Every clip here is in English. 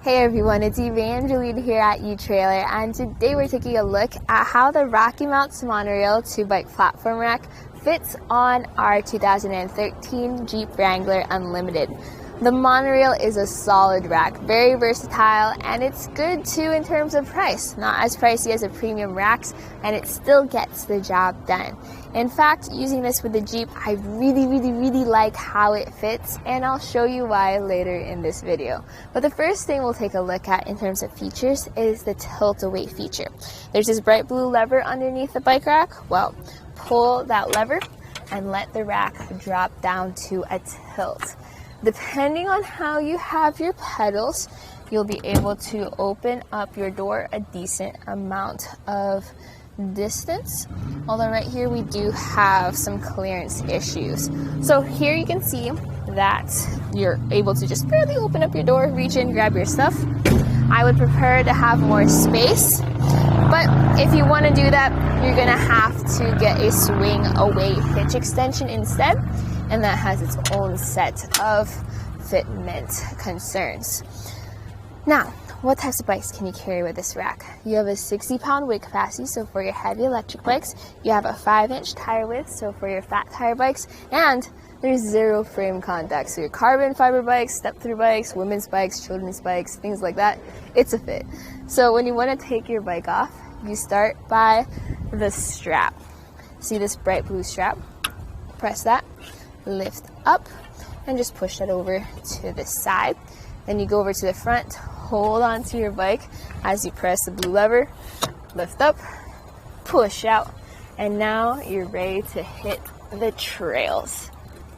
Hey everyone, it's Evangeline here at etrailer, and today we're taking a look at how the RockyMounts MonoRail 2-bike platform rack fits on our 2013 Jeep Wrangler Unlimited. The MonoRail is a solid rack, very versatile, and it's good too in terms of price. Not as pricey as the premium racks, and it still gets the job done. In fact, using this with the Jeep, I really like how it fits, and I'll show you why later in this video. But the first thing we'll take a look at in terms of features is the tilt-away feature. There's this bright blue lever underneath the bike rack. Well, pull that lever and let the rack drop down to a tilt. Depending on how you have your pedals, you'll be able to open up your door a decent amount of distance. Although right here we do have some clearance issues. So here you can see that you're able to just barely open up your door, reach in, grab your stuff. I would prefer to have more space, but if you want to do that, you're going to have to get a swing away hitch extension instead, and that has its own set of fitment concerns. Now, what types of bikes can you carry with this rack? You have a 60-pound weight capacity, so for your heavy electric bikes. You have a 5-inch tire width, so for your fat tire bikes. And there's zero frame contact, so your carbon fiber bikes, step-through bikes, women's bikes, children's bikes, things like that, it's a fit. So when you want to take your bike off, you start by the strap. See this bright blue strap? Press that, lift up, and just push that over to the side. Then you go over to the front, hold onto your bike as you press the blue lever, lift up, push out, and now you're ready to hit the trails.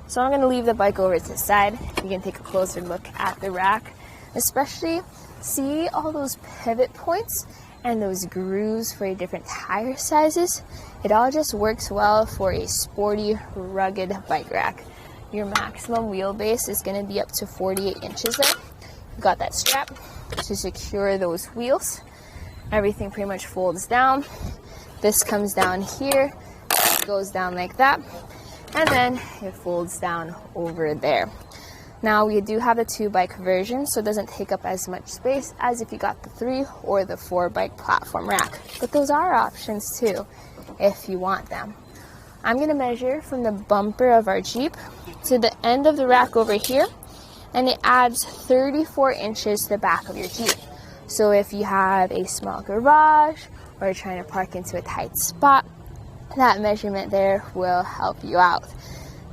So I'm going to leave the bike over to the side. You can take a closer look at the rack, especially see all those pivot points and those grooves for your different tire sizes. It all just works well for a sporty, rugged bike rack. Your maximum wheelbase is going to be up to 48 inches there. You've got that strap to secure those wheels. Everything pretty much folds down. This comes down here, goes down like that, and then it folds down over there. Now we do have the 2-bike version, so it doesn't take up as much space as if you got the 3 or the 4-bike platform rack. But those are options too, if you want them. I'm going to measure from the bumper of our Jeep to the end of the rack over here, and it adds 34 inches to the back of your Jeep. So if you have a small garage or you're trying to park into a tight spot, that measurement there will help you out.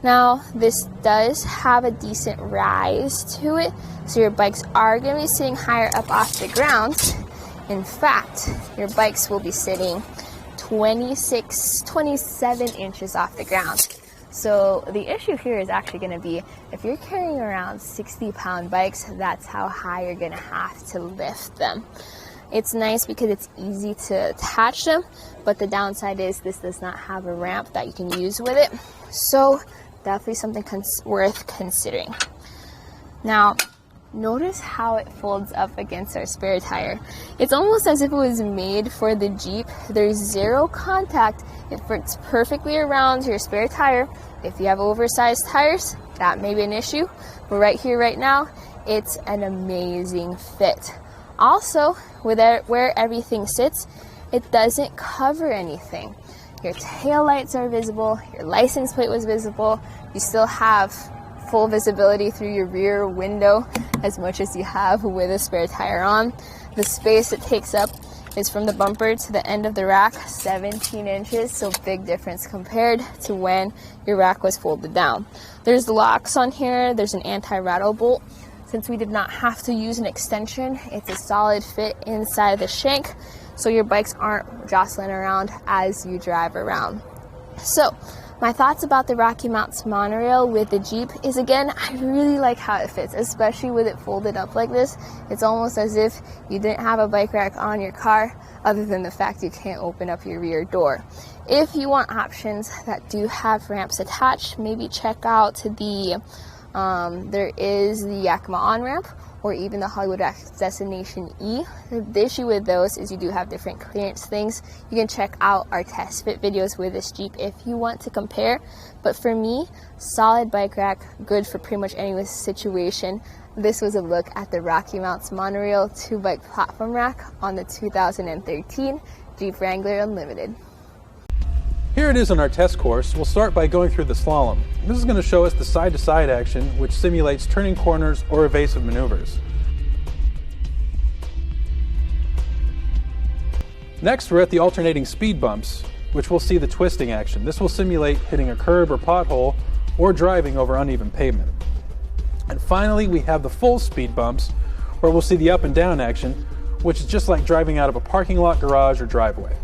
Now, this does have a decent rise to it, so your bikes are going to be sitting higher up off the ground. In fact, your bikes will be sitting 27 inches off the ground. So the issue here is actually going to be if you're carrying around 60-pound bikes, that's how high you're going to have to lift them. It's nice because it's easy to attach them, but the downside is this does not have a ramp that you can use with it. So definitely something worth considering. Now, notice how it folds up against our spare tire. It's almost as if it was made for the Jeep. There's zero contact. It fits perfectly around your spare tire. If you have oversized tires, that may be an issue. But right here, right now, it's an amazing fit. Also, where everything sits, it doesn't cover anything. Your tail lights are visible. Your license plate was visible. You still have full visibility through your rear window as much as you have with a spare tire on. The space it takes up is from the bumper to the end of the rack, 17 inches, so big difference compared to when your rack was folded down. There's locks on here, there's an anti-rattle bolt. Since we did not have to use an extension, it's a solid fit inside the shank, so your bikes aren't jostling around as you drive around. So, my thoughts about the RockyMounts MonoRail with the Jeep is, again, I really like how it fits, especially with it folded up like this. It's almost as if you didn't have a bike rack on your car, other than the fact you can't open up your rear door. If you want options that do have ramps attached, maybe check out there is the Yakima on-ramp, or even the Hollywood Destination E. The issue with those is you do have different clearance things. You can check out our test fit videos with this Jeep if you want to compare. But for me, solid bike rack, good for pretty much any situation. This was a look at the RockyMounts MonoRail 2-bike platform rack on the 2013 Jeep Wrangler Unlimited. Here it is on our test course. We'll start by going through the slalom. This is going to show us the side-to-side action, which simulates turning corners or evasive maneuvers. Next, we're at the alternating speed bumps, which we'll see the twisting action. This will simulate hitting a curb or pothole or driving over uneven pavement. And finally, we have the full speed bumps, where we'll see the up and down action, which is just like driving out of a parking lot, garage, or driveway.